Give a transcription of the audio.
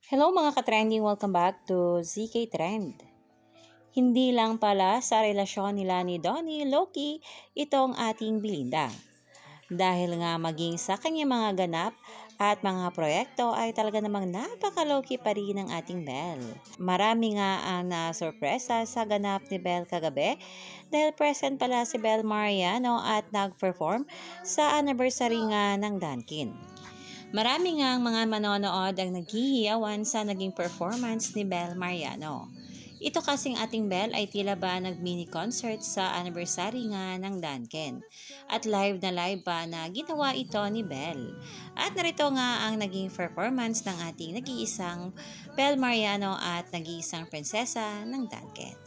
Hello mga ka-trending, welcome back to ZK Trend. Hindi lang pala sa relasyon nila ni Donnie Loki itong ating Belinda. Dahil nga maging sa kanyang mga ganap at mga proyekto ay talaga namang napaka-loki pa rin ng ating Belle. Marami nga ang nasurpresa sa ganap ni Belle kagabi dahil present pala si Belle Mariano at nag-perform sa anniversary nga ng Dunkin. Marami nga ang mga manonood ang naghihiyawan sa naging performance ni Belle Mariano. Ito kasing ating Belle ay tila ba nag-mini concert sa anniversary nga ng Dunkin. At live na live pa na ginawa ito ni Belle. At narito nga ang naging performance ng ating nag-iisang Belle Mariano at nag-iisang prinsesa ng Dunkin.